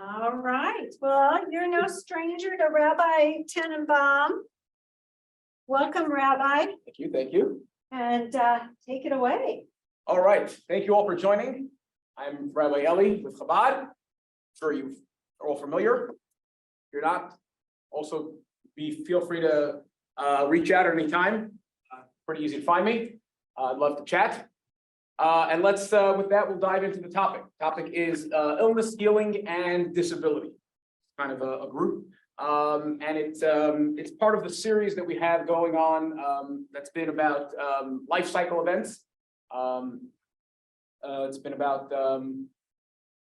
All right, well, you're no stranger to Rabbi Tenenbaum. Welcome, Rabbi, Thank you, thank you. and take it away. All right, thank you all for joining. I'm Rabbi Eli with Chabad. I'm sure you are all familiar. If you're not, also feel free to reach out at any time. Pretty easy to find me. I'd love to chat. And let's, with that, we'll dive into the topic. Topic is illness, healing, and disability. Kind of a group. And it's part of the series that we have going on that's been about life cycle events. It's been about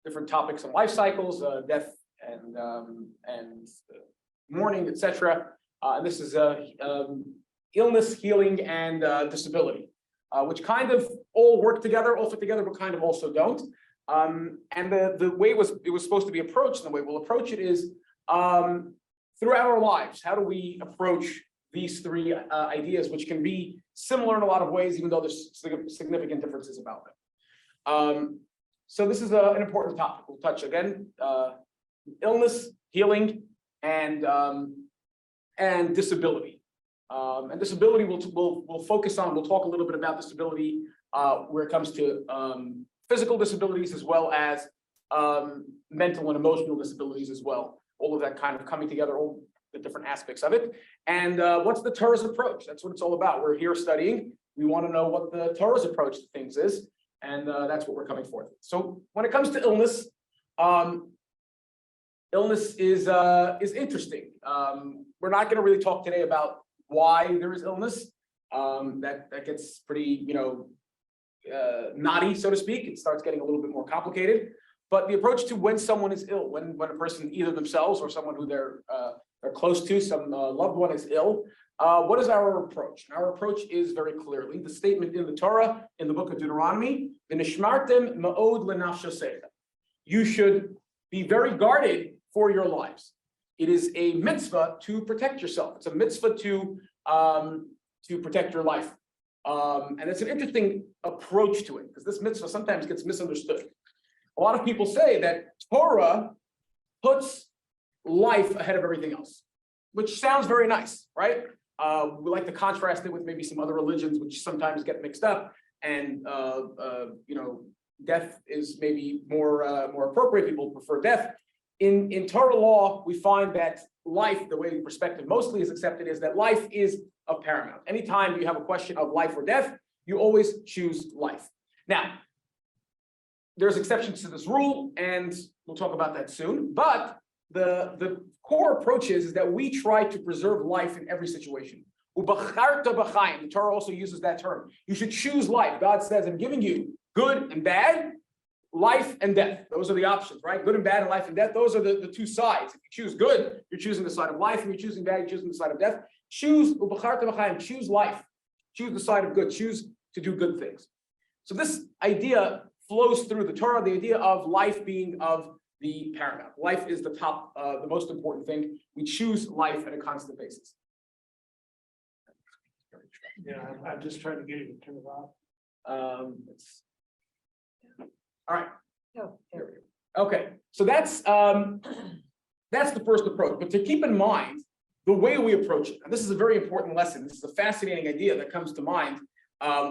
different topics of life cycles, death and mourning, etc. And this is illness, healing, and disability, which kind of all work together, all fit together, but kind of also don't. And the way it was supposed to be approached, and the way we'll approach it is throughout our lives. How do we approach these three ideas, which can be similar in a lot of ways, even though there's significant differences about them. So this is an important topic. We'll touch again, illness, healing, and disability. And disability we'll focus on. We'll talk a little bit about disability where it comes to physical disabilities as well as mental and emotional disabilities as well. All of that kind of coming together, all the different aspects of it. And what's the Torah's approach? That's what it's all about. We're here studying. We want to know what the Torah's approach to things is. And that's what we're coming forth with. So when it comes to illness, illness is interesting. We're not going to really talk today about why there is illness. That gets pretty, knotty, so to speak. It starts getting a little bit more complicated. But the approach to when someone is ill, when a person, either themselves or someone who they're close to, some loved one is ill, what is our approach? And our approach is very clearly the statement in the Torah, in the book of Deuteronomy, "V'nishmartem ma'od lenafshosechem." You should be very guarded for your lives. It is a mitzvah to protect yourself. It's a mitzvah to protect your life. And it's an interesting approach to it, because this mitzvah sometimes gets misunderstood. A lot of people say that Torah puts life ahead of everything else, which sounds very nice, right? We like to contrast it with maybe some other religions, which sometimes get mixed up, and death is maybe more appropriate. People prefer death. In Torah law, we find that life, the way the perspective mostly is accepted, is that life is of paramount. Anytime you have a question of life or death, you always choose life. Now, there's exceptions to this rule, and we'll talk about that soon. But the core approach is that we try to preserve life in every situation. Ubacharta b'chaim. The Torah also uses that term. You should choose life. God says, I'm giving you good and bad, life and death. Those are the options, right? Good and bad and life and death. Those are the two sides. If you choose good, you're choosing the side of life. If you're choosing bad, you're choosing the side of death. Choose ubacharta b'chaim. Choose life. Choose the side of good. Choose to do good things. So this idea flows through the Torah, the idea of life being of the paramount. Life is the top, the most important thing. We choose life on a constant basis. Yeah, I'm just trying to get you to turn it off. All right. Oh, Here we go. Okay, so that's the first approach. But to keep in mind the way we approach it, and this is a very important lesson. This is a fascinating idea that comes to mind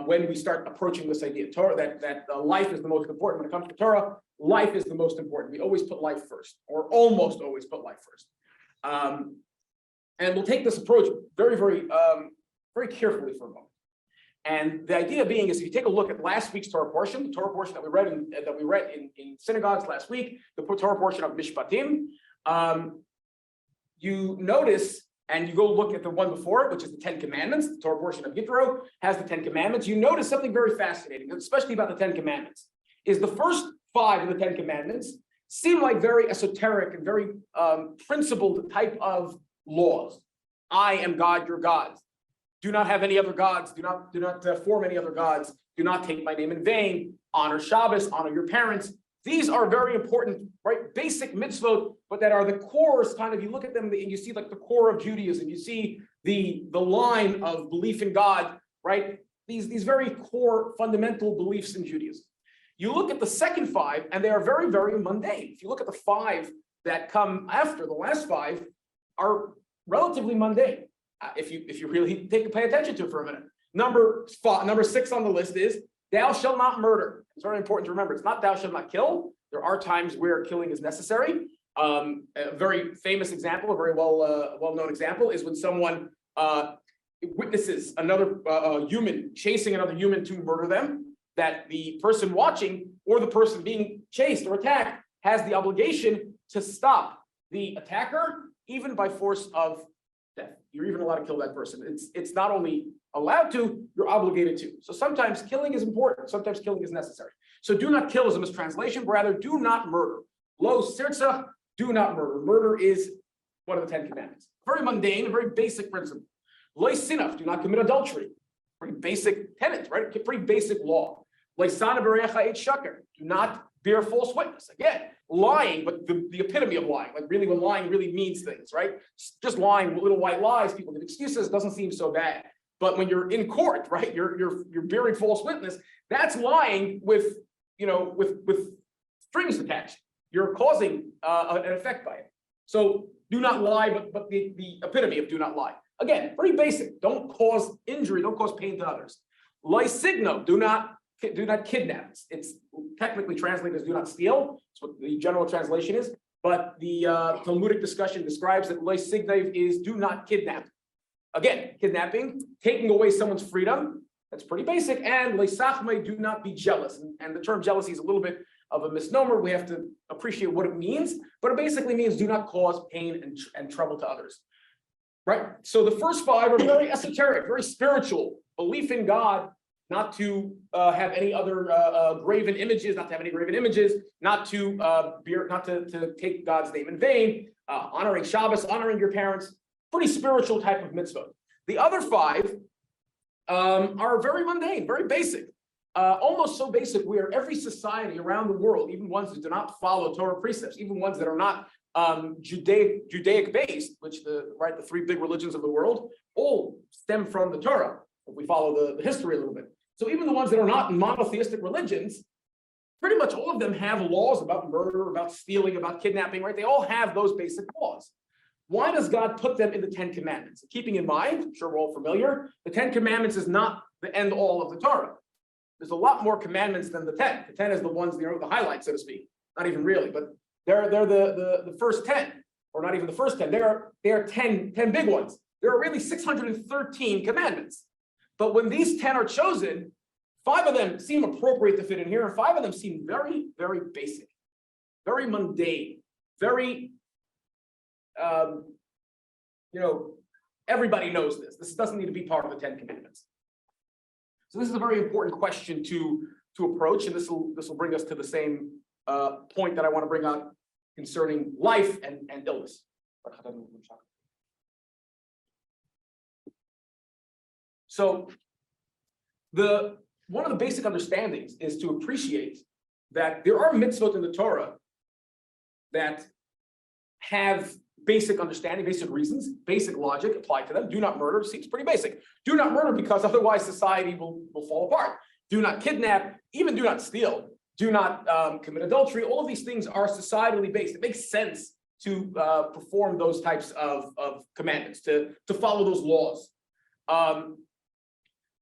when we start approaching this idea. Torah, that life is the most important. When it comes to Torah, life is the most important. We always put life first, or almost always put life first. And we'll take this approach very, very, very carefully for a moment. And the idea being is, if you take a look at last week's Torah portion, the Torah portion that we read in synagogues last week, the Torah portion of Mishpatim, you notice, and you go look at the one before it, which is the Ten Commandments. The Torah portion of Yitro has the Ten Commandments. You notice something very fascinating, especially about the Ten Commandments, is the first 5 of the Ten Commandments seem like very esoteric and very principled type of laws. I am God, your God. Do not have any other gods. Do not form any other gods. Do not take my name in vain. Honor Shabbos. Honor your parents. These are very important, right? Basic mitzvot, but that are the cores. Kind of, you look at them and you see like the core of Judaism. You see the line of belief in God, right? These very core fundamental beliefs in Judaism. You look at the second 5, and they are very, very mundane. If you look at the 5 that come after the last five are relatively mundane. If you really pay attention to it for a minute. Number 6 on the list is thou shalt not murder. It's very important to remember. It's not thou shalt not kill. There are times where killing is necessary. A very famous example, a very well-known example, is when someone witnesses another human chasing another human to murder them, that the person watching or the person being chased or attacked has the obligation to stop the attacker, even by force of death. You're even allowed to kill that person. It's not only allowed to, you're obligated to. So sometimes killing is important, sometimes killing is necessary. So do not kill is a mistranslation, but rather do not murder. Lo sirtza, do not murder. Murder is one of the 10 commandments. Very mundane, a very basic principle. Lo sinaf, do not commit adultery. Pretty basic tenet, right? Pretty basic law. Lo sana b'recha et shaker, do not bear false witness. Again, lying, but the epitome of lying, like really when lying really means things, right? Just lying, little white lies, people give excuses, doesn't seem so bad. But when you're in court, right, you're bearing false witness, that's lying with strings attached. You're causing an effect by it. So do not lie, but the epitome of do not lie. Again, very basic. Don't cause injury, don't cause pain to others. Lysigno, do not kidnap. It's technically translated as do not steal. That's what the general translation is. But the Talmudic discussion describes that lysigno is do not kidnap. Again, kidnapping, taking away someone's freedom, that's pretty basic. And leisachme, do not be jealous. And the term jealousy is a little bit of a misnomer. We have to appreciate what it means, but it basically means do not cause pain and trouble to others. Right? So the first 5 are very esoteric, very spiritual, belief in God, not to have any other graven images, not to take God's name in vain, honoring Shabbos, honoring your parents, pretty spiritual type of mitzvah. The other 5 are very mundane, very basic, almost so basic where every society around the world, even ones that do not follow Torah precepts, even ones that are not Judaic based, which the 3 big religions of the world all stem from the Torah, if we follow the history a little bit. So even the ones that are not monotheistic religions, pretty much all of them have laws about murder, about stealing, about kidnapping, right? They all have those basic laws. Why does God put them in the 10 commandments? Keeping in mind, I'm sure we're all familiar, the 10 commandments is not the end all of the Torah. There's a lot more commandments than the 10. The 10 is the ones, the highlights, so to speak. Not even really, but they're the first 10, or not even the first 10. They are 10 big ones. There are really 613 commandments. But when these 10 are chosen, 5 of them seem appropriate to fit in here, and 5 of them seem very, very basic, very mundane, very, everybody knows this. This doesn't need to be part of the 10 commandments. So this is a very important question to approach, and this will bring us to the same point that I want to bring out concerning life and illness. So one of the basic understandings is to appreciate that there are mitzvot in the Torah that have basic understanding, basic reasons, basic logic applied to them. Do not murder seems pretty basic. Do not murder because otherwise society will fall apart. Do not kidnap, even do not steal. Do not commit adultery. All of these things are societally based. It makes sense to perform those types of commandments, to follow those laws.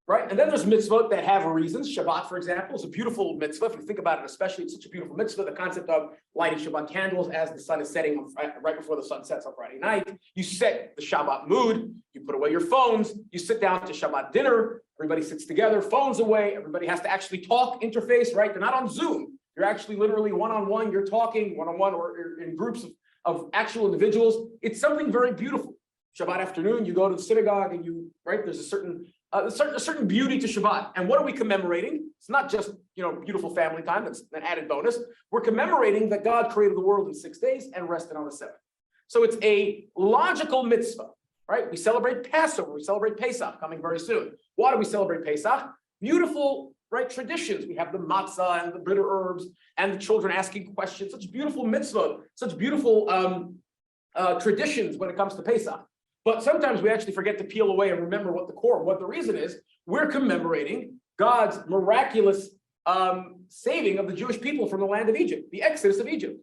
Right? And then there's mitzvot that have reasons. Shabbat, for example, is a beautiful mitzvah. If you think about it, especially, it's such a beautiful mitzvah. The concept of lighting Shabbat candles as the sun is setting right before the sun sets on Friday night. You set the Shabbat mood. You put away your phones. You sit down to Shabbat dinner. Everybody sits together, phones away. Everybody has to actually talk, interface, right? They're not on Zoom. You're actually literally one-on-one. You're talking one-on-one or in groups of actual individuals. It's something very beautiful. Shabbat afternoon, you go to the synagogue and there's a certain beauty to Shabbat. And what are we commemorating? It's not just, beautiful family time. That's an added bonus. We're commemorating that God created the world in 6 days and rested on the 7th. So it's a logical mitzvah, right? We celebrate Passover. We celebrate Pesach coming very soon. Why do we celebrate Pesach? Beautiful, right? Traditions. We have the matzah and the bitter herbs and the children asking questions. Such beautiful mitzvah, such beautiful traditions when it comes to Pesach. But sometimes we actually forget to peel away and remember what the reason is. We're commemorating God's miraculous saving of the Jewish people from the land of Egypt, the exodus of Egypt.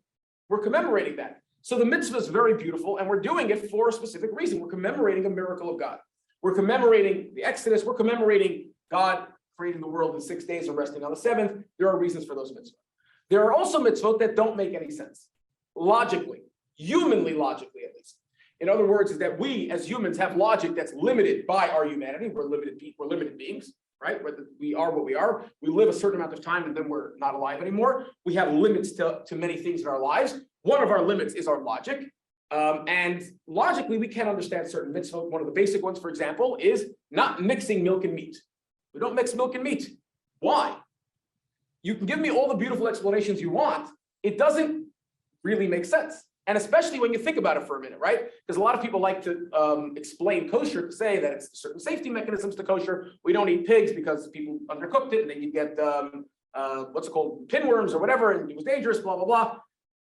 We're commemorating that. So the mitzvah is very beautiful, and we're doing it for a specific reason. We're commemorating a miracle of God. We're commemorating the Exodus. We're commemorating God creating the world in 6 days and resting on the seventh. There are reasons for those mitzvahs. There are also mitzvot that don't make any sense, logically, humanly logically at least. In other words, is that we as humans have logic that's limited by our humanity. We're limited beings, right? We are what we are. We live a certain amount of time and then we're not alive anymore. We have limits to many things in our lives. One of our limits is our logic. And logically, we can understand certain mitzvot. One of the basic ones, for example, is not mixing milk and meat. We don't mix milk and meat. Why? You can give me all the beautiful explanations you want. It doesn't really make sense. And especially when you think about it for a minute, right? Because a lot of people like to explain kosher to say that it's certain safety mechanisms to kosher. We don't eat pigs because people undercooked it and then you get what's it called, pinworms or whatever, and it was dangerous, blah, blah, blah.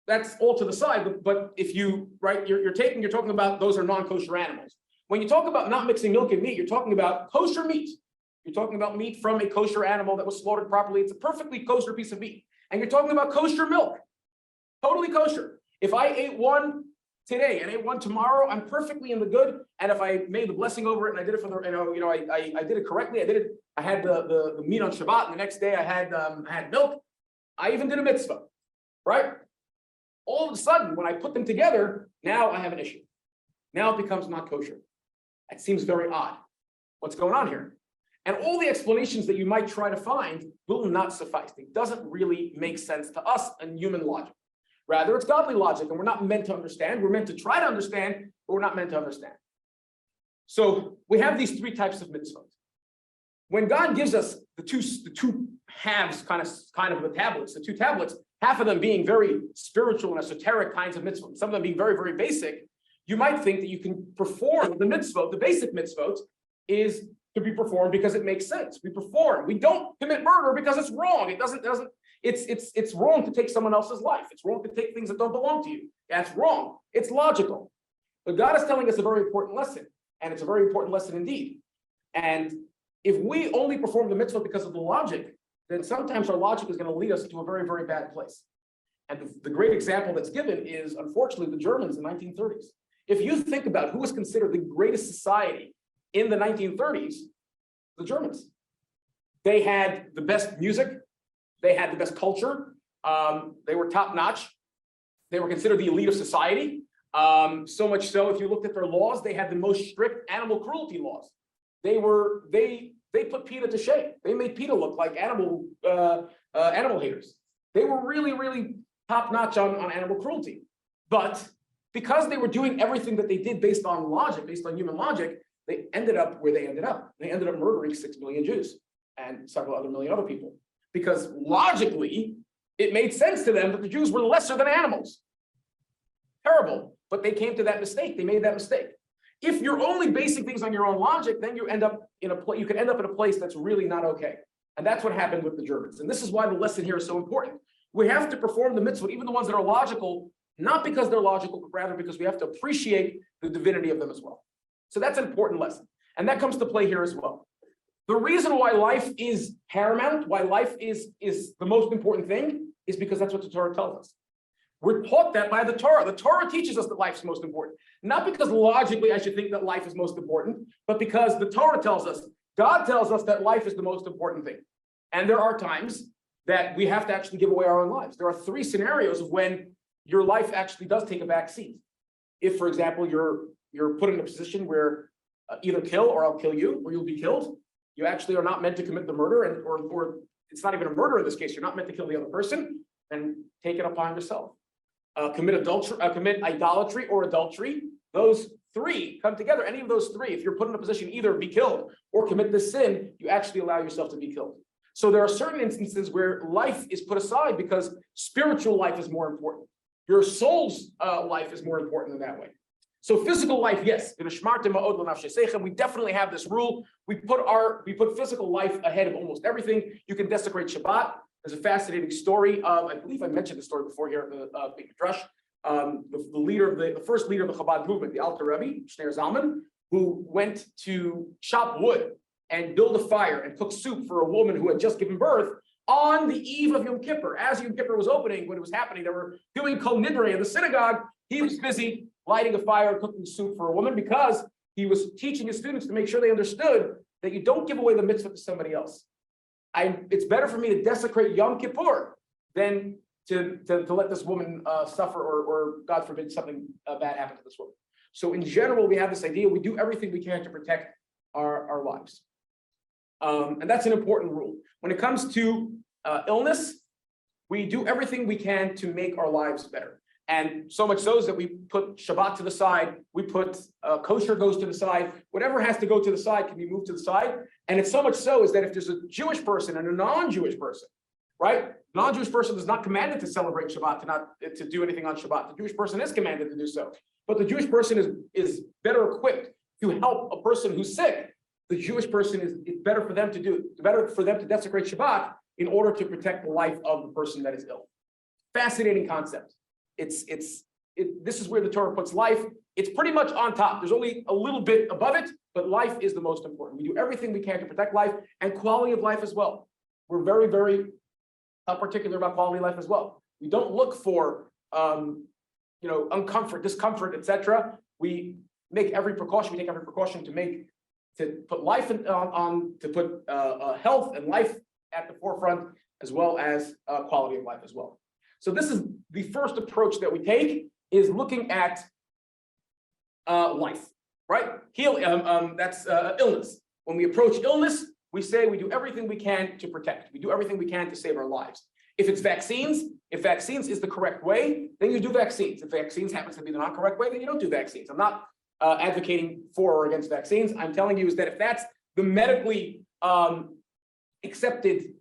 That's all to the side. But if you, right, you're talking about those are non-kosher animals. When you talk about not mixing milk and meat, you're talking about kosher meat. You're talking about meat from a kosher animal that was slaughtered properly. It's a perfectly kosher piece of meat. And you're talking about kosher milk, totally kosher. If I ate one today and ate one tomorrow, I'm perfectly in the good. And if I made the blessing over it and I did it for the, I did it correctly. I had the meat on Shabbat, and the next day I had milk. I even did a mitzvah, right? All of a sudden, when I put them together, now I have an issue. Now it becomes not kosher. That seems very odd. What's going on here? And all the explanations that you might try to find will not suffice. It doesn't really make sense to us and human logic. Rather, it's godly logic, and we're not meant to understand. We're meant to try to understand, but we're not meant to understand. So we have these three types of mitzvot. When God gives us the two halves, kind of the tablets, the two tablets, half of them being very spiritual and esoteric kinds of mitzvot, some of them being very, very basic, you might think that you can perform the mitzvot, the basic mitzvot, is to be performed because it makes sense. We perform. We don't commit murder because it's wrong. It's wrong to take someone else's life. It's wrong to take things that don't belong to you. That's wrong. It's logical. But God is telling us a very important lesson, and it's a very important lesson indeed. And if we only perform the mitzvah because of the logic, then sometimes our logic is going to lead us to a very, very bad place. And the great example that's given is, unfortunately, the Germans in the 1930s. If you think about who was considered the greatest society in the 1930s, the Germans. They had the best music. They had the best culture. They were top notch. They were considered the elite of society. So much so, if you looked at their laws, they had the most strict animal cruelty laws. They put PETA to shame. They made PETA look like animal haters. They were really, really top notch on animal cruelty. But because they were doing everything that they did based on logic, based on human logic, they ended up where they ended up. They ended up murdering 6 million Jews and several other million other people. Because logically, it made sense to them that the Jews were lesser than animals. Terrible, but they came to that mistake. They made that mistake. If you're only basing things on your own logic, then you can end up in a place that's really not okay. And that's what happened with the Germans. And this is why the lesson here is so important. We have to perform the mitzvot, even the ones that are logical, not because they're logical, but rather because we have to appreciate the divinity of them as well. So that's an important lesson. And that comes to play here as well. The reason why life is paramount, why life is the most important thing, is because that's what the Torah tells us. We're taught that by the Torah. The Torah teaches us that life's most important. Not because logically I should think that life is most important, but because the Torah tells us, God tells us that life is the most important thing. And there are times that we have to actually give away our own lives. There are 3 scenarios of when your life actually does take a back seat. If, for example, you're put in a position where either kill or I'll kill you, or you'll be killed. You actually are not meant to commit the murder, or it's not even a murder in this case. You're not meant to kill the other person and take it upon yourself. Commit idolatry or adultery. Those 3 come together. Any of those 3, if you're put in a position either be killed or commit this sin, you actually allow yourself to be killed. So there are certain instances where life is put aside because spiritual life is more important. Your soul's life is more important in that way. So physical life, yes, we definitely have this rule. We put physical life ahead of almost everything. You can desecrate Shabbat. There's a fascinating story of, I believe I mentioned the story before here at the Beit Midrash. The first leader of the Chabad movement, the Alter Rebbe, Shneir Zalman, who went to chop wood and build a fire and cook soup for a woman who had just given birth on the eve of Yom Kippur. As Yom Kippur was opening, when it was happening, they were doing Kol Nidre in the synagogue, He was busy lighting a fire, cooking soup for a woman because he was teaching his students to make sure they understood that you don't give away the mitzvah to somebody else. It's better for me to desecrate Yom Kippur than to let this woman suffer or God forbid something bad happen to this woman. So in general, we have this idea, we do everything we can to protect our lives. And that's an important rule. When it comes to illness, we do everything we can to make our lives better. And so much so is that we put Shabbat to the side, we put kosher goes to the side, whatever has to go to the side can be moved to the side. And it's so much so is that if there's a Jewish person and a non-Jewish person, right? Non-Jewish person is not commanded to celebrate Shabbat, to do anything on Shabbat. The Jewish person is commanded to do so. But the Jewish person is better equipped to help a person who's sick. The Jewish person it's better for them to desecrate Shabbat in order to protect the life of the person that is ill. Fascinating concept. This is where the Torah puts life. It's pretty much on top. There's only a little bit above it, but life is the most important. We do everything we can to protect life and quality of life as well. We're very, very particular about quality of life as well. We don't look for, uncomfort, discomfort, etc. We make every precaution. We take every precaution to put life to put health and life at the forefront, as well as quality of life as well. So this is the first approach that we take, is looking at life, right? That's illness. When we approach illness, we say we do everything we can to protect. We do everything we can to save our lives. If vaccines is the correct way, then you do vaccines. If vaccines happens to be the non-correct way, then you don't do vaccines. I'm not advocating for or against vaccines. I'm telling you is that if that's the medically accepted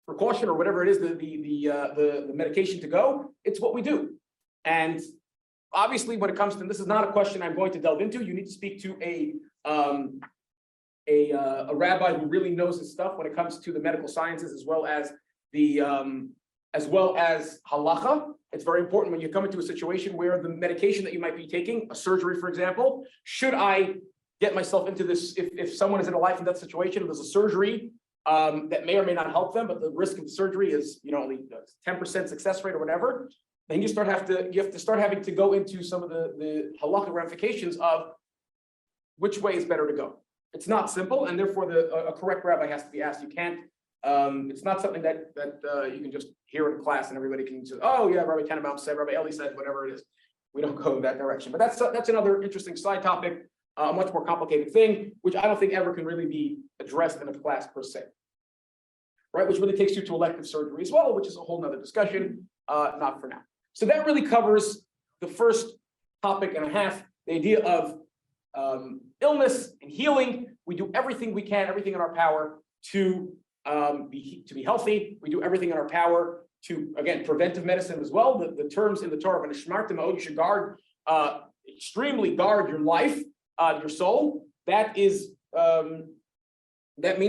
precaution or whatever it is, the medication to go, it's what we do. And obviously, when it comes to this, is not a question I'm going to delve into. You need to speak to a rabbi who really knows his stuff when it comes to the medical sciences, as well as halacha. It's very important when you come into a situation where the medication that you might be taking, a surgery, for example, should I get myself into this? If someone is in a life and death situation, there's a surgery that may or may not help them, but the risk of the surgery is, only 10% success rate or whatever. Then you have to start having to go into some of the halacha ramifications of which way is better to go. It's not simple, and therefore a correct rabbi has to be asked. You can't. It's not something that you can just hear in class and everybody can say, "Oh yeah, Rabbi Tenenbaum said, Rabbi Eli said, whatever it is." We don't go in that direction. But that's another interesting side topic, a much more complicated thing, which I don't think ever can really be addressed in a class per se. Right, which really takes you to elective surgery as well, which is a whole nother discussion. Not for now. So that really covers the first topic and a half, the idea of illness and healing. We do everything we can, everything in our power to be healthy. We do everything in our power to, again, preventive medicine as well. The terms in the Torah, you should extremely guard your life, your soul. That means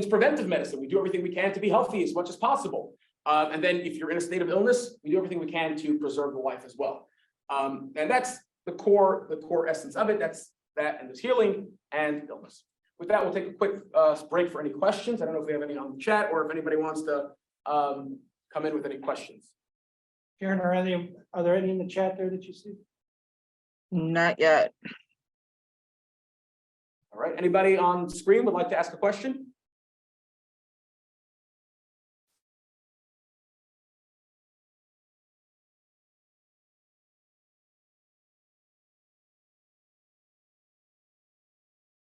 preventive medicine. We do everything we can to be healthy as much as possible. And then if you're in a state of illness, we do everything we can to preserve the life as well. And that's the core essence of it. That's that, and there's healing and illness. With that, we'll take a quick break for any questions. I don't know if we have any on the chat or if anybody wants to come in with any questions. Karen, are there any in the chat there that you see? Not yet. All right, anybody on screen would like to ask a question?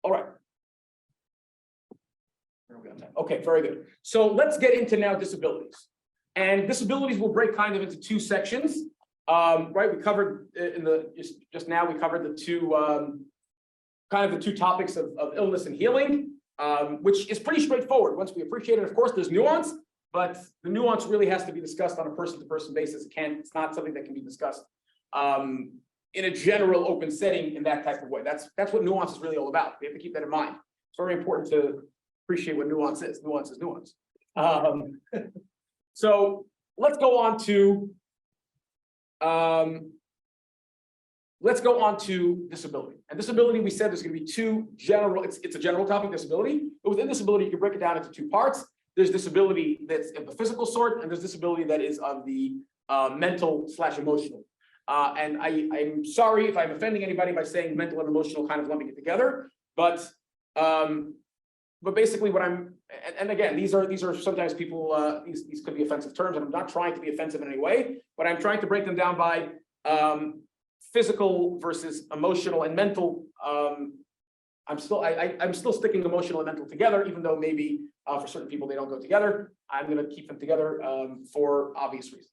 All right. Okay, very good. So let's get into now disabilities. And disabilities will break kind of into two sections. Right, we covered just now, we covered the two topics of illness and healing, which is pretty straightforward. Once we appreciate it, of course, there's nuance, but the nuance really has to be discussed on a person-to-person basis. It's not something that can be discussed in a general open setting in that type of way. That's what nuance is really all about. We have to keep that in mind. It's very important to appreciate what nuance is. Nuance is nuance. So let's go on to disability. And disability, we said there's going to be two general. It's a general topic, disability. But within disability, you can break it down into two parts. There's disability that's of the physical sort, and there's disability that is of the mental/emotional. And I'm sorry if I'm offending anybody by saying mental and emotional, kind of lumping it together, but basically what and again, these are sometimes people, these could be offensive terms, and I'm not trying to be offensive in any way, but I'm trying to break them down by physical versus emotional and mental. I'm still sticking emotional and mental together, even though maybe for certain people they don't go together. I'm going to keep them together for obvious reasons.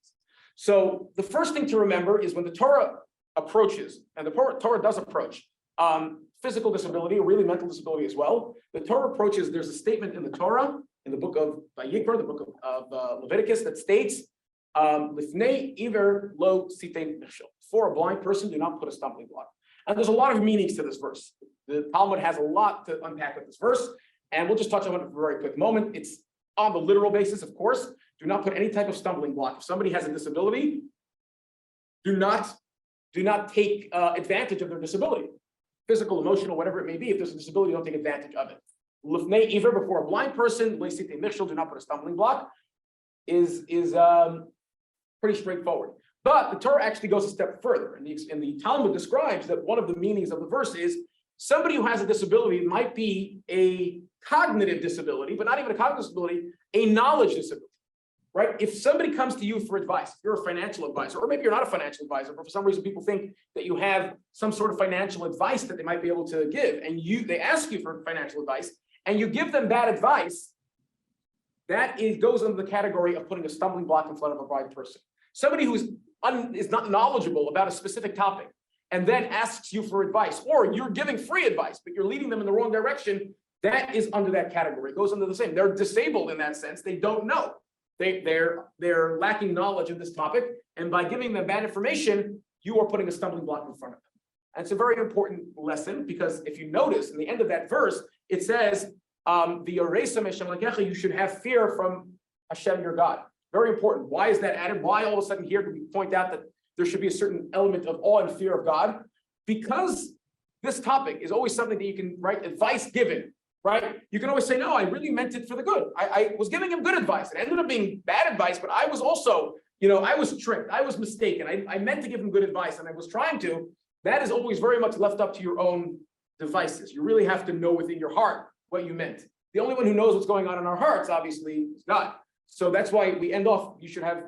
So the first thing to remember is when the Torah approaches, and the Torah does approach physical disability, or really mental disability as well. The Torah approaches, there's a statement in the Torah, in the book of Vayikra, the book of Leviticus, that states, Lifnei iver lo sitein michshol. For a blind person, do not put a stumbling block. And there's a lot of meanings to this verse. The Talmud has a lot to unpack with this verse, and we'll just touch on it for a very quick moment. It's on the literal basis, of course. Do not put any type of stumbling block. If somebody has a disability, do not take advantage of their disability. Physical, emotional, whatever it may be. If there's a disability, don't take advantage of it. Lifnei iver, before a blind person, lo sitein michshol, do not put a stumbling block, is pretty straightforward. But the Torah actually goes a step further, and the Talmud describes that one of the meanings of the verse is somebody who has a disability. It might be a cognitive disability, but not even a cognitive disability, a knowledge disability, right? If somebody comes to you for advice, if you're a financial advisor, or maybe you're not a financial advisor, but for some reason people think that you have some sort of financial advice that they might be able to give, and they ask you for financial advice, and you give them bad advice, that goes under the category of putting a stumbling block in front of a blind person. Somebody who is not knowledgeable about a specific topic and then asks you for advice, or you're giving free advice, but you're leading them in the wrong direction, that is under that category. It goes under the same. They're disabled in that sense. They don't know. They're lacking knowledge of this topic, and by giving them bad information, you are putting a stumbling block in front of them. And it's a very important lesson, because if you notice in the end of that verse, it says, you should have fear from Hashem your God. Very important. Why is that added? Why all of a sudden here do we point out that there should be a certain element of awe and fear of God? Because this topic is always something that you can write advice given, right? You can always say, no, I really meant it for the good. I was giving him good advice. It ended up being bad advice, but I was also, I was tricked. I was mistaken. I meant to give him good advice, and I was trying to. That is always very much left up to your own devices. You really have to know within your heart what you meant. The only one who knows what's going on in our hearts, obviously, is God. So that's why we end off, you should have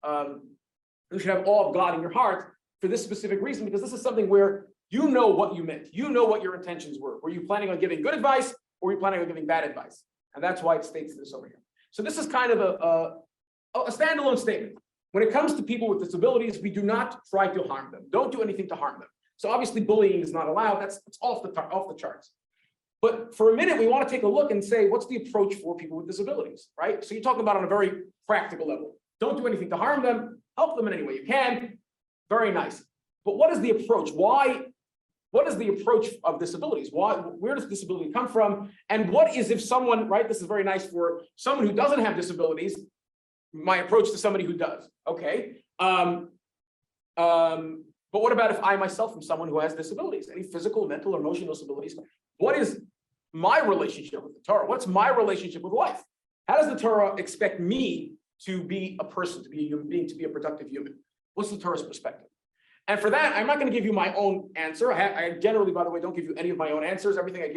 awe of God in your heart for this specific reason, because this is something where you know what you meant. You know what your intentions were. Were you planning on giving good advice, or were you planning on giving bad advice? And that's why it states this over here. So this is kind of a standalone statement. When it comes to people with disabilities, we do not try to harm them. Don't do anything to harm them. So obviously bullying is not allowed. That's off the charts. But for a minute, we want to take a look and say, what's the approach for people with disabilities, right? So you talk about on a very practical level. Don't do anything to harm them. Help them in any way you can. Very nice. But what is the approach? What is the approach of disabilities? Where does disability come from? And what is if someone, right? This is very nice for someone who doesn't have disabilities. My approach to somebody who does. Okay. But what about if I myself am someone who has disabilities, any physical, mental, or emotional disabilities? What is my relationship with the Torah? What's my relationship with life? How does the Torah expect me to be a person, to be a human being, to be a productive human? What's the Torah's perspective? And for that, I'm not going to give you my own answer. I generally, by the way, don't give you any of my own answers. Everything I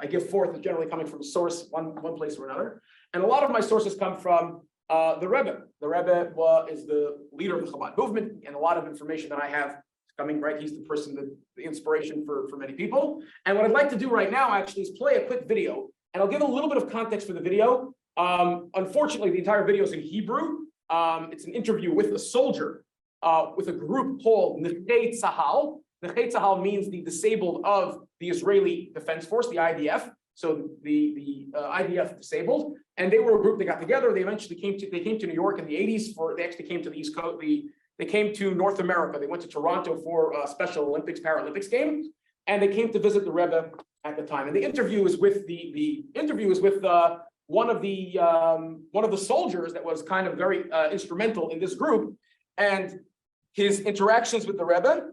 give forth is generally coming from a source, one place or another. And a lot of my sources come from the Rebbe. The Rebbe is the leader of the Chabad movement, and a lot of information that I have coming, right? He's the person, the inspiration for many people. And what I'd like to do right now actually is play a quick video, and I'll give a little bit of context for the video. Unfortunately, the entire video is in Hebrew. It's an interview with a soldier, with a group called Nechei Tzahal. Nechei Tzahal means the disabled of the Israeli Defense Force, the IDF. So the IDF disabled, and they were a group that got together. They eventually came to New York in the 80s. They actually came to the East Coast. They came to North America. They went to Toronto for a Special Olympics, Paralympics game, and they came to visit the Rebbe at the time. And the interview is with one of the soldiers that was kind of very instrumental in this group, and his interactions with the Rebbe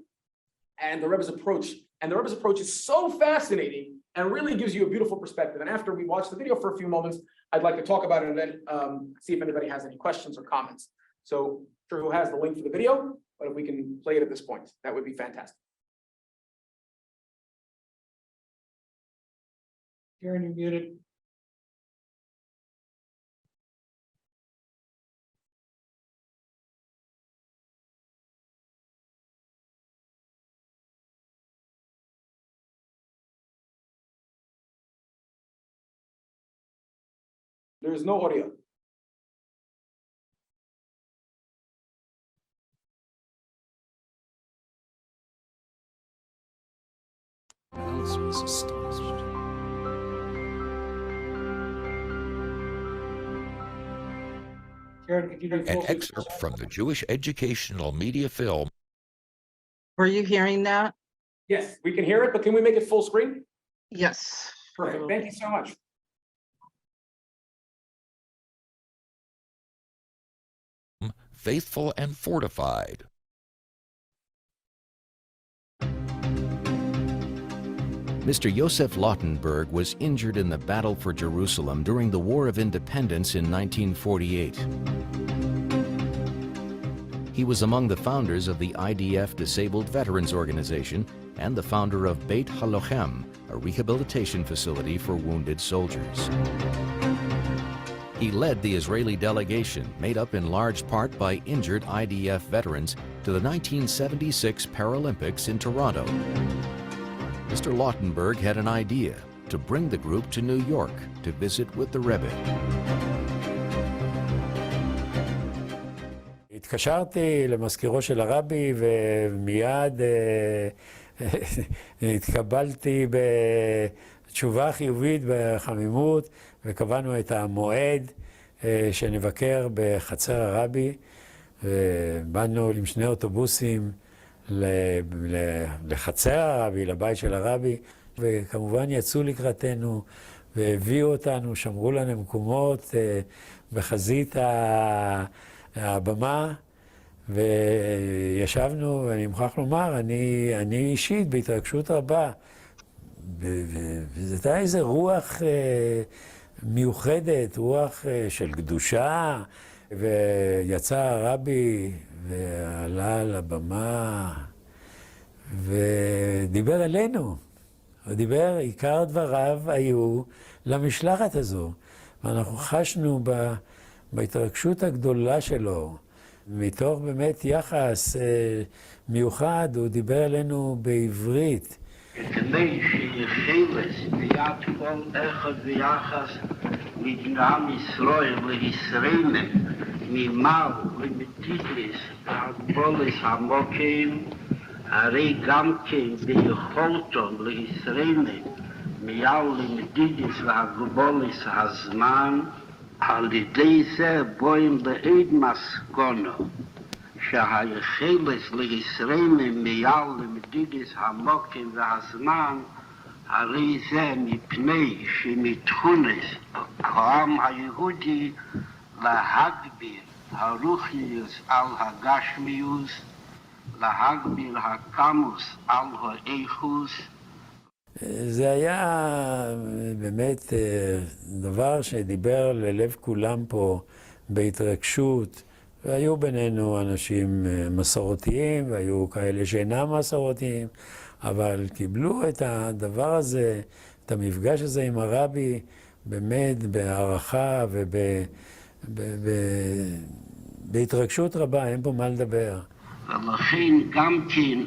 and the Rebbe's approach. And the Rebbe's approach is so fascinating and really gives you a beautiful perspective. And after we watch the video for a few moments, I'd like to talk about it and then see if anybody has any questions or comments. So sure who has the link for the video, but if we can play it at this point, that would be fantastic. Karen, you're muted. There is no audio. Karen, could you do An full- excerpt from the Jewish educational media film Were you hearing that? Yes, we can hear it, but can we make it full screen? Yes. Perfect, thank you so much. Faithful and Fortified. Mr. Yosef Lautenberg was injured in the Battle for Jerusalem during the War of Independence in 1948. He was among the founders of the IDF Disabled Veterans Organization and the founder of Beit HaLochem, a rehabilitation facility for wounded soldiers. He led the Israeli delegation, made up in large part by injured IDF veterans, to the 1976 Paralympics in Toronto. Mr. Lautenberg had an idea to bring the group to New York to visit with the Rebbe. התקשרתי למזכירו של הרבי ומיד התקבלתי בתשובה חיובית בחמימות וקבענו את המועד שנבקר בחצר הרבי ובאנו עם שני אוטובוסים לחצר הרבי, לבית של הרבי, וכמובן יצאו לקראתנו והביאו אותנו, שמרו לנו מקומות בחזית הבמה, וישבנו, ואני מוכרח לומר, אני אישית בהתרגשות רבה, וזו הייתה איזו רוח מיוחדת, רוח של קדושה, ויצא הרבי ועלה לבמה ודיבר אלינו. הוא דיבר, עיקר דבריו היו למשלחת הזו. ואנחנו חשנו בהתרגשות הגדולה שלו, מתוך באמת יחס מיוחד, הוא דיבר אלינו בעברית. כדי שיחלס ביד כל אחד ויחס מדינת ישראל לישראלים ממעל למטיטליס והגבולס המוקים, הרי גם כן ביכולתו לישראלים מעל למדידיס והגבולס הזמן, על ידי זה בואים לעד מסקונו, שהיחלס לישראלים מעל למדידיס המוקים והזמן, הרי זה מפני שמתכונס העם היהודי להגביר הרוחניוס על הגשמיוס, להגביר הכמוס על האיכוס. זה היה באמת דבר שדיבר ללב כולם פה בהתרגשות, והיו בינינו אנשים מסורתיים והיו כאלה שאינם מסורתיים, אבל קיבלו את הדבר הזה, את המפגש הזה עם הרבי, באמת בהערכה ובהתרגשות רבה, אין פה מה לדבר. ולכן גם כן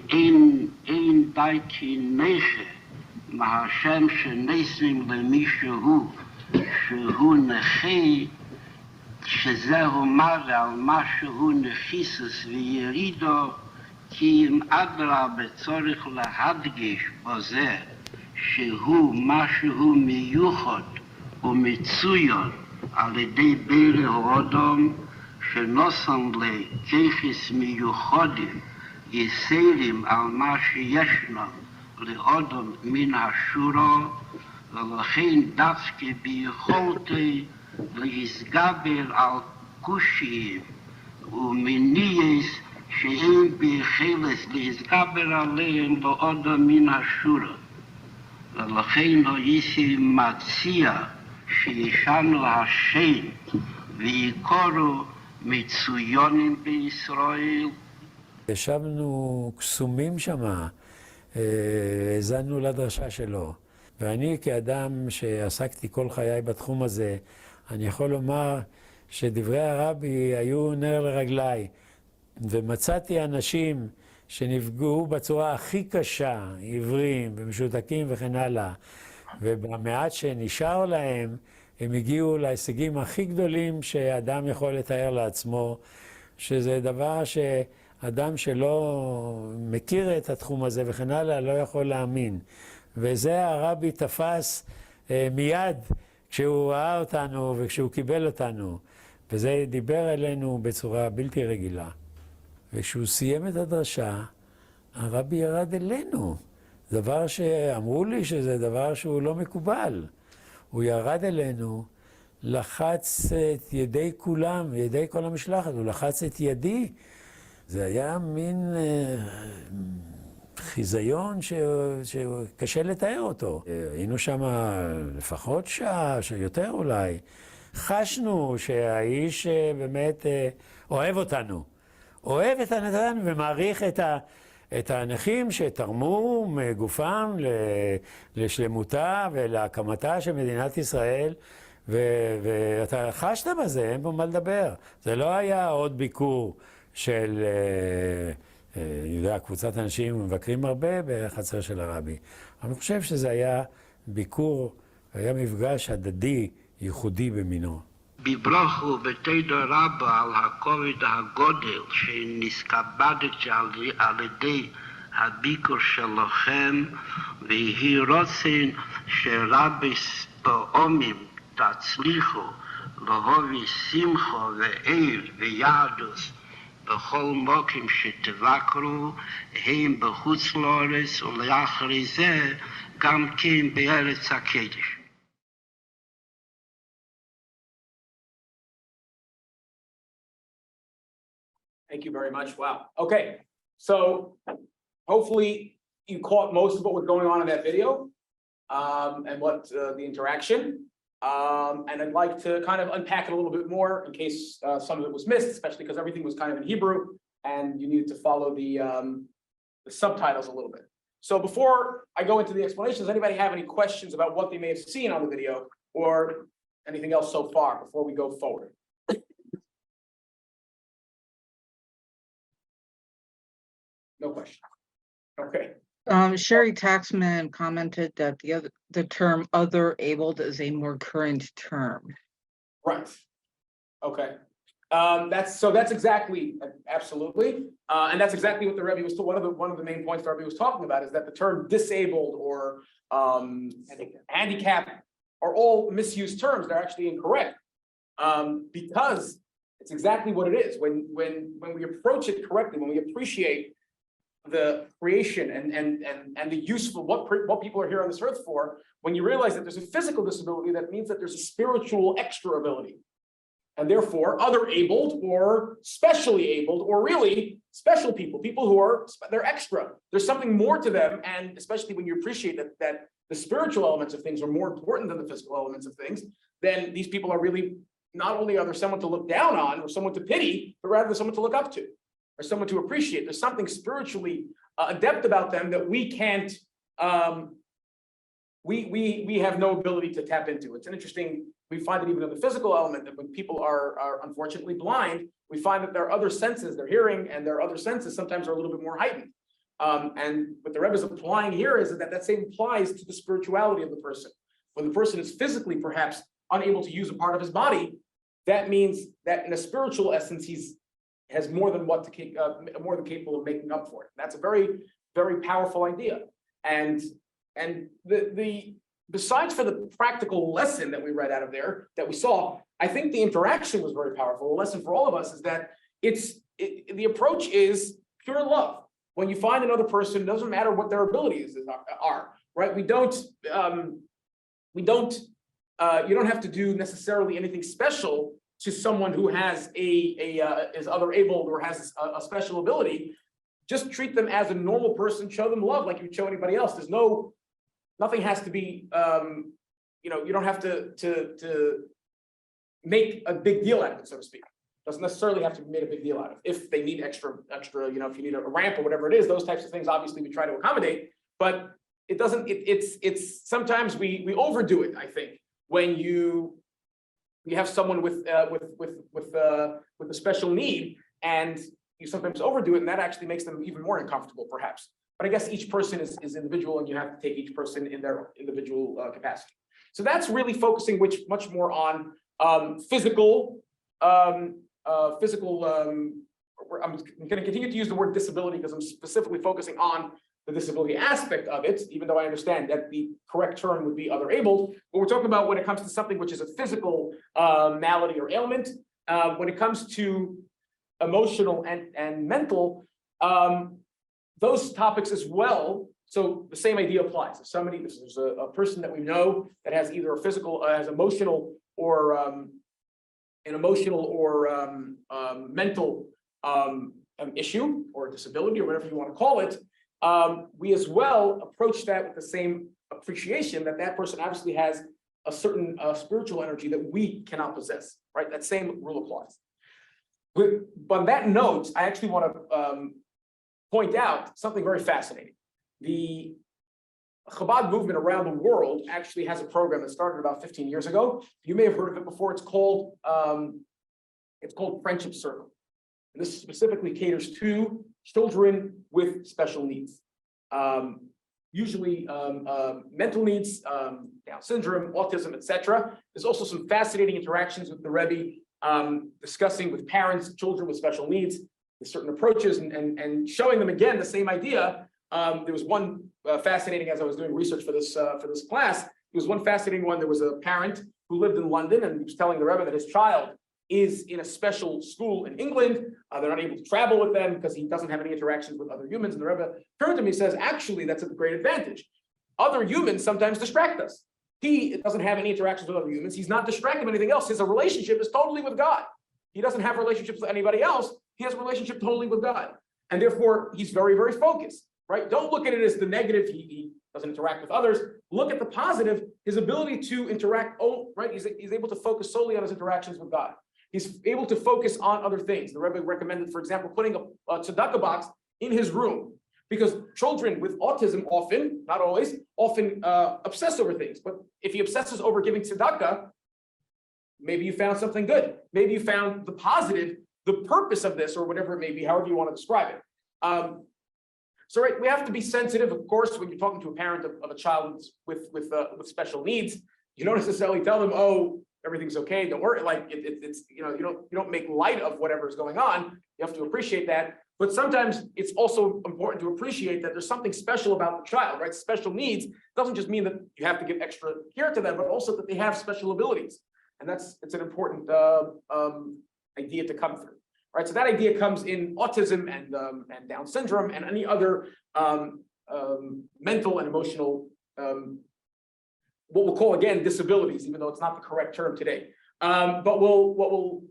אין די כנכה מהשם שנסים למישהו שהוא נכה, שזה אומר על משהו נחיסוס וירידו, כי אם אדרבה צריך להדגיש בזה שהוא משהו מיוחד ומצוין על ידי ברי האדם שנוסן לכיחס מיוחדים יסיירים על מה שישנו לאדם מן השורה, ולכן דווקא ביכולתי להסגבר על קושיים ומניעס שאין ביכולת להסגבר עליהם לאדם מן השורה. ולכן הייתי מציע שישנו השם ויקורו מצוינים בישראל. ישבנו קסומים שמה, האזנו לדרשה שלו. ואני כאדם שעסקתי כל חיי בתחום הזה, אני יכול לומר שדברי הרבי היו נר לרגליי. ומצאתי אנשים שנפגעו בצורה הכי קשה, עיוורים ומשותקים וכן הלאה. ובמעט שנשאר להם, הם הגיעו להישגים הכי גדולים שאדם יכול לתאר לעצמו, שזה דבר שאדם שלא מכיר את התחום הזה וכן הלאה לא יכול להאמין. וזה הרבי תפס מיד כשהוא ראה אותנו וכשהוא קיבל אותנו. וזה דיבר אלינו בצורה בלתי רגילה. וכשהוא סיים את הדרשה, הרבי ירד אלינו. דבר שאמרו לי שזה דבר שהוא לא מקובל. הוא ירד אלינו, לחץ את ידי כולם, ידי כל המשלחת, הוא לחץ את ידי. זה היה מין חיזיון שקשה לתאר אותו. היינו שם לפחות שעה, שיותר אולי. חשנו שהאיש באמת אוהב אותנו. אוהב את הנתן ומעריך את הנכים שתרמו מגופם לשלמותה ולהקמתה של מדינת ישראל, ואתה חשת בזה, אין פה מה לדבר. זה לא היה עוד ביקור של, אני יודע, קבוצת אנשים מבקרים הרבה בחצר של הרבי. אני חושב שזה היה ביקור, היה מפגש הדדי, ייחודי במינו. בברכו בתדר רבה על הכובד הגודל שנתכבדתי על ידי הביקור שלכם, ויהי רוצן שרבי פעמים תצליחו להוביל שמחה ועיר ויהדות בכל מקום שתבקרו, הם בחוץ לארץ ולאחרי זה גם כן בארץ הקודש. Thank you very much. Wow. Okay, so hopefully you caught most of what was going on in that video and what the interaction. And I'd like to kind of unpack it a little bit more in case some of it was missed, especially because everything was kind of in Hebrew and you needed to follow the subtitles a little bit. So before I go into the explanation, does anybody have any questions about what they may have seen on the video or anything else so far before we go forward? No question. Okay. Sherry Taxman commented that the term other abled is a more current term. Right. Okay. That's exactly, absolutely. And that's exactly what the Rebbe was, one of the main points the Rebbe was talking about is that the term disabled or handicap are all misused terms. They're actually incorrect. Because it's exactly what it is. When we approach it correctly, when we appreciate the creation and the useful what people are here on this earth for, when you realize that there's a physical disability, that means that there's a spiritual extra ability. And therefore, other abled or specially abled or really special people who are, they're extra. There's something more to them, and especially when you appreciate that the spiritual elements of things are more important than the physical elements of things, then these people are really, not only are there someone to look down on or someone to pity, but rather someone to look up to. Or someone to appreciate. There's something spiritually adept about them that we can't, we have no ability to tap into. It's an interesting, we find it even in the physical element that when people are unfortunately blind, we find that their other senses, their hearing and their other senses sometimes are a little bit more heightened. And what the Rebbe is applying here is that same applies to the spirituality of the person. When the person is physically perhaps unable to use a part of his body, that means that in a spiritual essence, has more than more than capable of making up for it. That's a very, very powerful idea. And besides for the practical lesson that we read out of there, that we saw, I think the interaction was very powerful. The lesson for all of us is that the approach is pure love. When you find another person, it doesn't matter what their abilities are, right? You don't have to do necessarily anything special to someone who has is other abled or has a special ability. Just treat them as a normal person, show them love like you would show anybody else. There's nothing has to be, you don't have to make a big deal out of it, so to speak. Doesn't necessarily have to be made a big deal out of. If they need extra, you know, if you need a ramp or whatever it is, those types of things, obviously we try to accommodate. But it doesn't, it's sometimes we overdo it, I think, when you have someone with a special need, and you sometimes overdo it, and that actually makes them even more uncomfortable, perhaps. But I guess each person is individual, and you have to take each person in their individual capacity. So that's really focusing much more on physical. I'm going to continue to use the word disability because I'm specifically focusing on the disability aspect of it, even though I understand that the correct term would be other abled. But we're talking about when it comes to something which is a physical malady or ailment. When it comes to emotional and mental, those topics as well. So the same idea applies. If there's a person that we know that has either a physical, has emotional or an emotional or mental issue or disability or whatever you want to call it, we as well approach that with the same appreciation that that person obviously has a certain spiritual energy that we cannot possess, right? That same rule applies. But on that note, I actually want to point out something very fascinating. The Chabad movement around the world actually has a program that started about 15 years ago. You may have heard of it before. It's called Friendship Circle. And this specifically caters to children with special needs. Usually mental needs, Down syndrome, autism, etc. There's also some fascinating interactions with the Rebbe, discussing with parents, children with special needs, the certain approaches, and showing them again the same idea. There was one fascinating, as I was doing research for this class, there was one fascinating one. There was a parent who lived in London, and he was telling the Rebbe that his child is in a special school in England. They're not able to travel with them because he doesn't have any interactions with other humans. And the Rebbe turned to me and says, actually, that's a great advantage. Other humans sometimes distract us. He doesn't have any interactions with other humans. He's not distracted by anything else. His relationship is totally with God. He doesn't have relationships with anybody else. He has a relationship totally with God. And therefore, he's very, very focused, right? Don't look at it as the negative. He doesn't interact with others. Look at the positive, his ability to interact, right? He's able to focus solely on his interactions with God. He's able to focus on other things. The Rebbe recommended, for example, putting a tzedakah box in his room, because children with autism often, not always, obsess over things. But if he obsesses over giving tzedakah, maybe you found something good. Maybe you found the positive, the purpose of this, or whatever it may be, however you want to describe it. So right, we have to be sensitive, of course, when you're talking to a parent of a child with special needs. You don't necessarily tell them, oh, everything's okay, don't worry. Like it's you don't make light of whatever is going on. You have to appreciate that. But sometimes it's also important to appreciate that there's something special about the child, right? Special needs doesn't just mean that you have to give extra care to them, but also that they have special abilities. And it's an important idea to come through, right? So that idea comes in autism and Down syndrome and any other mental and emotional what we'll call again disabilities, even though it's not the correct term today. But what we'll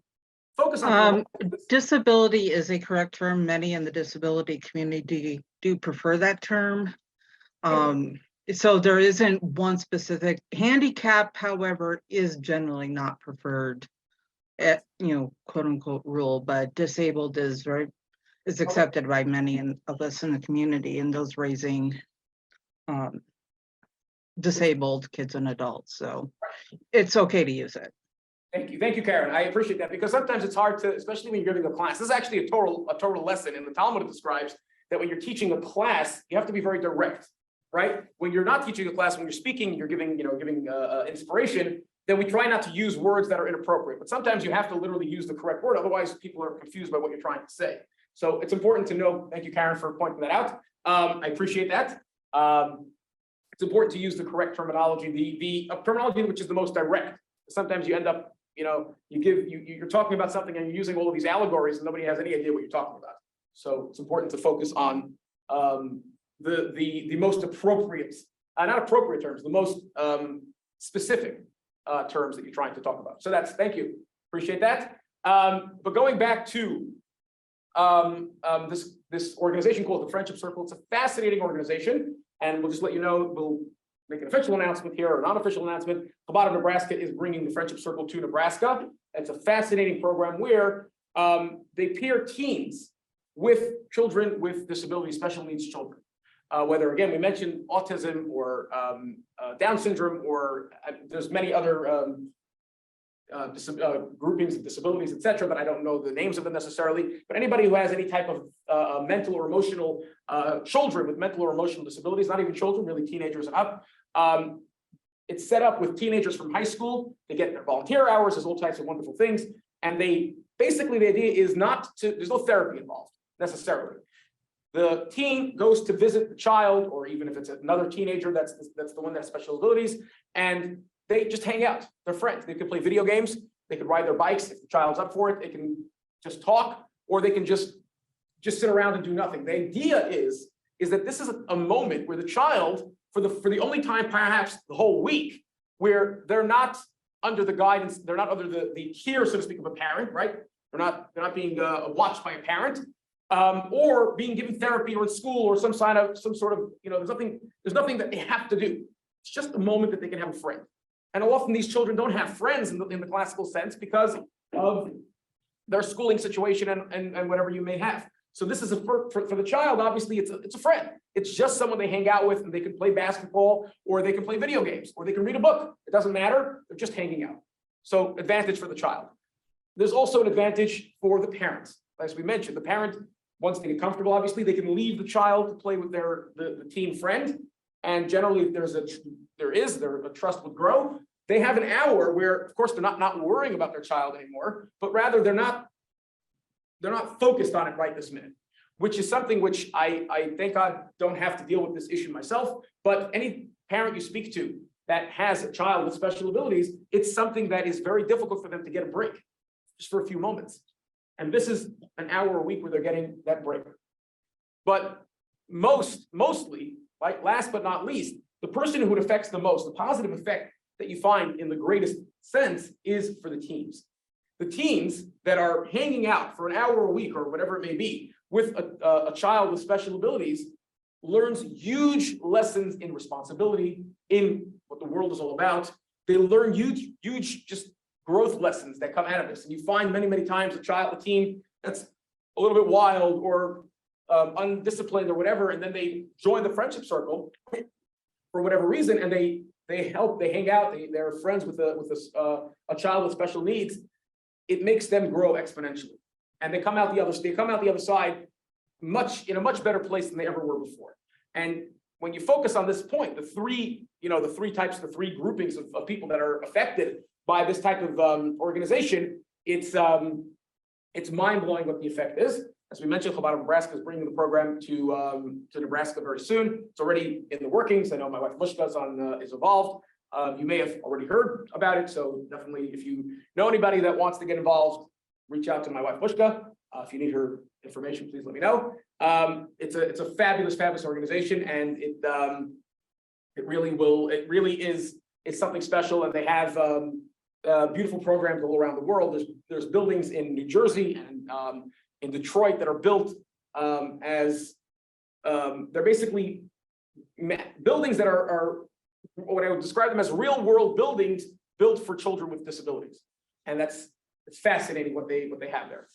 focus on. Disability is a correct term. Many in the disability community do prefer that term. So there isn't one specific. Handicap, however, is generally not preferred, quote unquote rule, but disabled is accepted by many of us in the community, and those raising disabled kids and adults. So it's okay to use it. Thank you, Karen. I appreciate that, because sometimes it's hard to, especially when you're giving a class. This is actually a total lesson in the Talmud. It describes that when you're teaching a class, you have to be very direct, right? When you're not teaching a class, when you're speaking, you're giving inspiration, then we try not to use words that are inappropriate. But sometimes you have to literally use the correct word. Otherwise, people are confused by what you're trying to say. So it's important to know. Thank you, Karen, for pointing that out. I appreciate that. It's important to use the correct terminology, the terminology which is the most direct. Sometimes you end up, you're talking about something and you're using all of these allegories and nobody has any idea what you're talking about. So it's important to focus on the most appropriate, not appropriate terms, the most specific terms that you're trying to talk about. So thank you, appreciate that. But going back to this organization called the Friendship Circle, it's a fascinating organization. And we'll just let you know, we'll make an official announcement here, or an unofficial announcement. Chabad of Nebraska is bringing the Friendship Circle to Nebraska. It's a fascinating program where they pair teens with children with disabilities, special needs children. Whether, again, we mentioned autism or Down syndrome, or there's many other groupings of disabilities, et cetera, but I don't know the names of them necessarily. But anybody who has any type of mental or emotional, children with mental or emotional disabilities, not even children, really teenagers and up. It's set up with teenagers from high school. They get their volunteer hours, there's all types of wonderful things. And they, basically the idea is not to, there's no therapy involved necessarily. The teen goes to visit the child, or even if it's another teenager, that's the one that has special abilities, and they just hang out. They're friends. They could play video games. They could ride their bikes if the child's up for it. They can just talk, or they can just sit around and do nothing. The idea is that this is a moment where the child, for the only time perhaps the whole week, where they're not under the guidance, they're not under the care, so to speak, of a parent, right? They're not being watched by a parent. Or being given therapy or in school or some sort of, there's nothing that they have to do. It's just a moment that they can have a friend. And often these children don't have friends in the classical sense because of their schooling situation and whatever you may have. So this is for the child, obviously it's a friend. It's just someone they hang out with, and they can play basketball, or they can play video games, or they can read a book. It doesn't matter, they're just hanging out. So advantage for the child. There's also an advantage for the parents. As we mentioned, the parent, once they get comfortable, obviously, they can leave the child to play with the teen friend. And generally, if there's a trust would grow. They have an hour where, of course, they're not worrying about their child anymore, but rather they're not focused on it right this minute, which is something which I thank God don't have to deal with this issue myself. But any parent you speak to that has a child with special abilities, it's something that is very difficult for them to get a break just for a few moments. And this is an hour a week where they're getting that break. But mostly, like last but not least, the person who it affects the most, the positive effect that you find in the greatest sense is for the teens. The teens that are hanging out for an hour a week or whatever it may be with a child with special abilities learns huge lessons in responsibility, in what the world is all about. They learn huge just growth lessons that come out of this. And you find many times a teen that's a little bit wild or undisciplined or whatever, and then they join the friendship circle for whatever reason, and they hang out, they're friends with a child with special needs. It makes them grow exponentially, and they come out the other side in a much better place than they ever were before. And when you focus on this point, the three groupings of people that are affected by this type of organization, it's mind-blowing what the effect is. As we mentioned, Chabad of Nebraska is bringing the program to Nebraska very soon. It's already in the workings. I know my wife Mushka is involved. You may have already heard about it, so definitely if you know anybody that wants to get involved, reach out to my wife Mushka. If you need her information, please let me know. It's a fabulous organization, and it really is. It's something special, and they have beautiful programs all around the world. There's buildings in New Jersey and in Detroit that are built as they're basically buildings that are what I would describe them as real world buildings built for children with disabilities, and it's fascinating what they have there.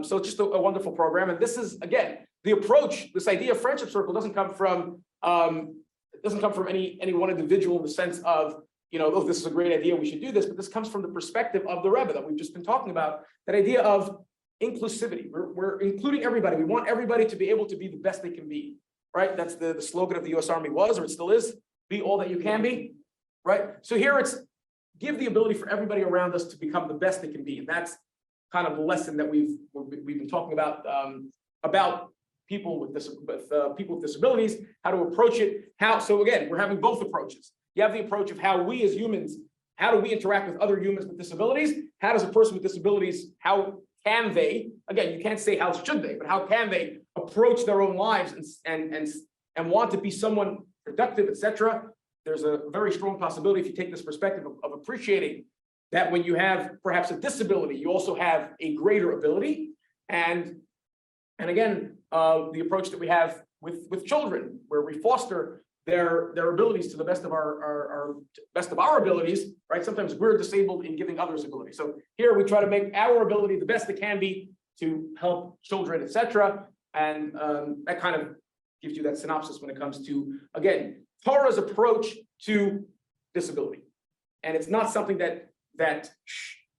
So it's just a wonderful program, and this is again the approach. This idea of friendship circle doesn't come from any one individual in the sense of, oh, this is a great idea, we should do this, but this comes from the perspective of the Rebbe that we've just been talking about, that idea of inclusivity. We're including everybody. We want everybody to be able to be the best they can be, right? That's the slogan of the U.S. Army was, or it still is, be all that you can be, right? So here it's give the ability for everybody around us to become the best they can be. And that's kind of the lesson that we've been talking about people with disabilities, how to approach it, so again, we're having both approaches. You have the approach of how we as humans, how do we interact with other humans with disabilities? How does a person with disabilities, how can they, again, you can't say how should they, but how can they approach their own lives and want to be someone productive, etc. There's a very strong possibility, if you take this perspective of appreciating that when you have perhaps a disability, you also have a greater ability. And again, the approach that we have with children, where we foster their abilities to the best of our abilities, right? Sometimes we're disabled in giving others ability. So here we try to make our ability the best it can be to help children, etc. And that kind of gives you that synopsis when it comes to, again, Torah's approach to disability. And it's not something that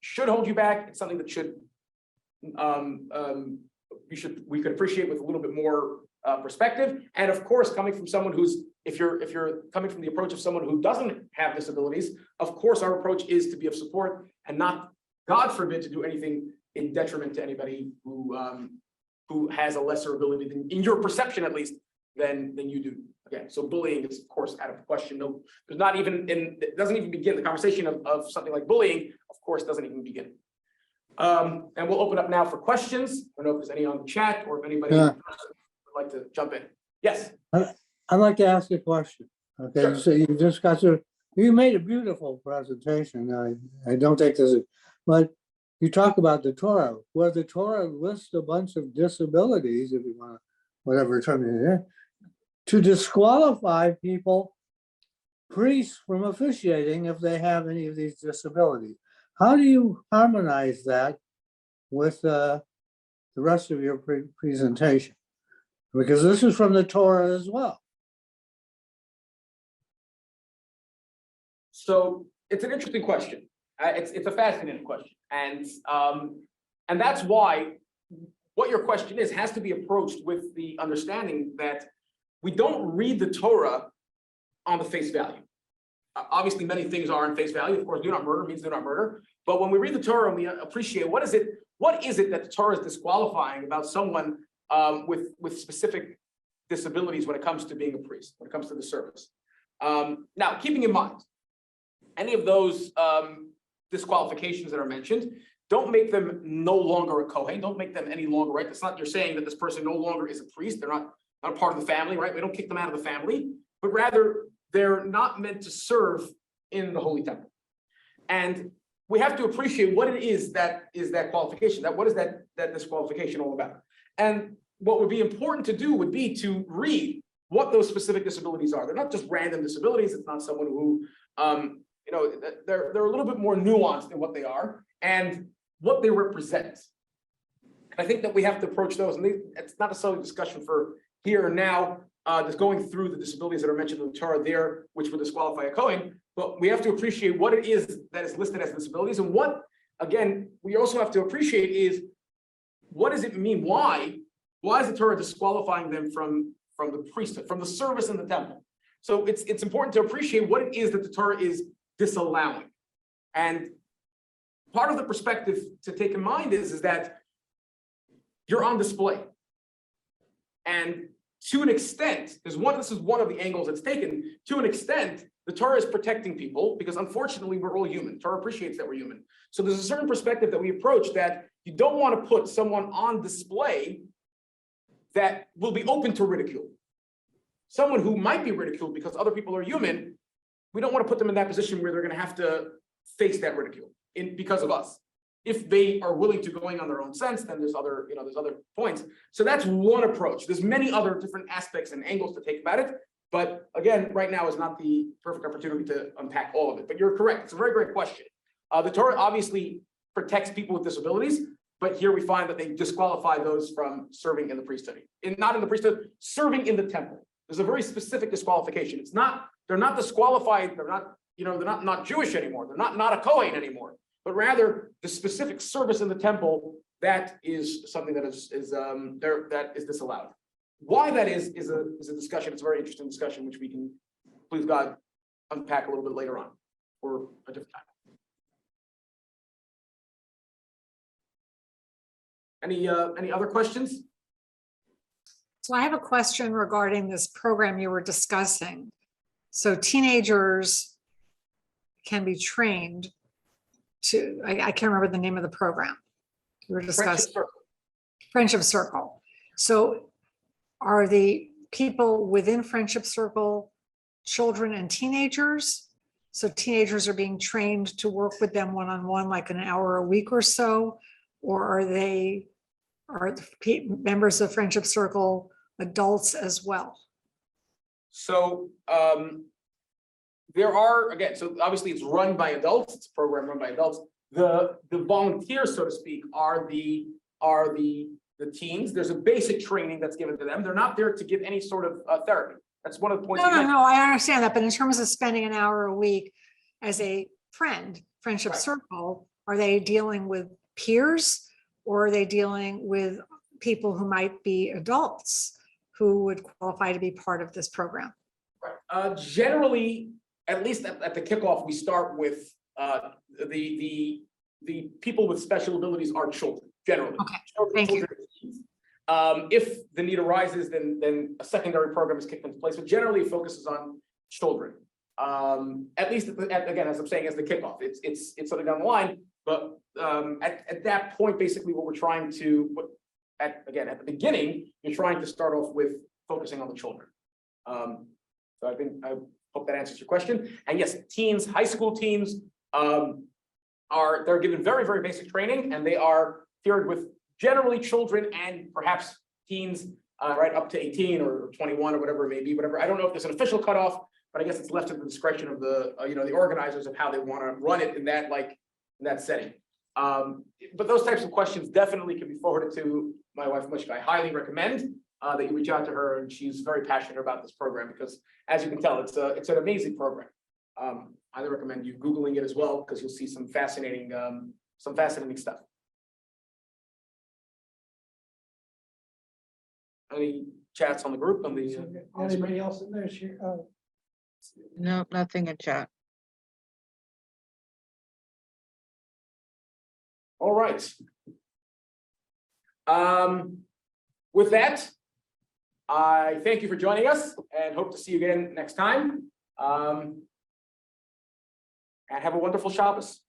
should hold you back. It's something that should we could appreciate with a little bit more perspective. And of course, coming from someone who's, if you're coming from the approach of someone who doesn't have disabilities, of course, our approach is to be of support and not, God forbid, to do anything in detriment to anybody who has a lesser ability than, in your perception at least, than you do. Again, so bullying is of course out of question. No, there's not even it doesn't even begin. The conversation of something like bullying, of course, doesn't even begin. And we'll open up now for questions. I don't know if there's any on the chat or if anybody would like to jump in. Yes. I'd like to ask you a question. Okay, Sure. so you just got to, you made a beautiful presentation. I don't take this, but you talk about the Torah, where the Torah lists a bunch of disabilities, if you want to, whatever term it is, to disqualify people, priests, from officiating if they have any of these disabilities. How do you harmonize that with the rest of your presentation? Because this is from the Torah as well. So it's an interesting question. It's a fascinating question, and that's why what your question is has to be approached with the understanding that we don't read the Torah on the face value. Obviously, many things are on face value. Of course, do not murder means do not murder. But when we read the Torah and we appreciate what is it that the Torah is disqualifying about someone with specific disabilities when it comes to being a priest, when it comes to the service. Now, keeping in mind, any of those disqualifications that are mentioned, don't make them no longer a Kohen, don't make them any longer, right? That's not, you're saying that this person no longer is a priest, they're not a part of the family, right? We don't kick them out of the family, but rather they're not meant to serve in the Holy Temple. And we have to appreciate what it is that qualification, what is that disqualification all about? And what would be important to do would be to read what those specific disabilities are. They're not just random disabilities. It's not someone who, they're a little bit more nuanced in what they are and what they represent. And I think that we have to approach those, and it's not necessarily a discussion for here and now, just going through the disabilities that are mentioned in the Torah there, which would disqualify a Kohen, but we have to appreciate what it is that is listed as disabilities, and what, again, we also have to appreciate is, what does it mean? Why is the Torah disqualifying them from the priesthood, from the service in the temple? So it's important to appreciate what it is that the Torah is disallowing. And part of the perspective to take in mind is that you're on display. And to an extent, this is one of the angles that's taken. To an extent, the Torah is protecting people because unfortunately we're all human. Torah appreciates that we're human. So there's a certain perspective that we approach that you don't want to put someone on display that will be open to ridicule. Someone who might be ridiculed because other people are human, we don't want to put them in that position where they're going to have to face that ridicule because of us. If they are willing to going on their own sense, then there's other points. So that's one approach. There's many other different aspects and angles to take about it. But again, right now is not the perfect opportunity to unpack all of it. But you're correct. It's a very great question. The Torah obviously protects people with disabilities, but here we find that they disqualify those from serving in the priesthood. Not in the priesthood, serving in the temple. There's a very specific disqualification. They're not disqualified. They're not Jewish anymore. They're not a Kohen anymore. But rather the specific service in the temple, that is something that is disallowed. Why that is a discussion. It's a very interesting discussion, which we can, please God, unpack a little bit later on or a different time. Any other questions? So I have a question regarding this program you were discussing. So teenagers can be trained to, I can't remember the name of the program we were discussing. Friendship Circle. So are the people within Friendship Circle children and teenagers? So teenagers are being trained to work with them one-on-one, like an hour a week or so? Or are the members of Friendship Circle adults as well? So there are, again, so obviously it's run by adults. It's a program run by adults. The volunteers, so to speak, are the are the teens. There's a basic training that's given to them. They're not there to give any sort of therapy. That's one of the points. No, you no, mentioned. no, I understand that, but in terms of spending an hour a week as a friendship Right. circle, are they dealing with peers? Or are they dealing with people who might be adults who would qualify to be part of this program? Generally, at least at the kickoff, we start with the people with special abilities are children, generally. Okay, Children, thank you. children and teens. If the need arises, then a secondary program is kicked into place, but generally it focuses on children. At least, again, as I'm saying, as the kickoff, it's something down the line, but at that point, basically what we're trying to, at the beginning, you're trying to start off with focusing on the children. So I hope that answers your question. And yes, teens, high school teens, they're given very, very basic training, and they are paired with generally children and perhaps teens, right up to 18 or 21 or whatever it may be, whatever. I don't know if there's an official cutoff, but I guess it's left to the discretion of the, the organizers of how they want to run it in that setting. But those types of questions definitely can be forwarded to my wife, Mishka. I highly recommend that you reach out to her, and she's very passionate about this program because, as you can tell, it's an amazing program. Highly recommend you Googling it as well, because you'll see some fascinating stuff. Any chats on the group on the? Anybody else in there? No, nothing in chat. All right. With that, I thank you for joining us and hope to see you again next time. And have a wonderful Shabbos.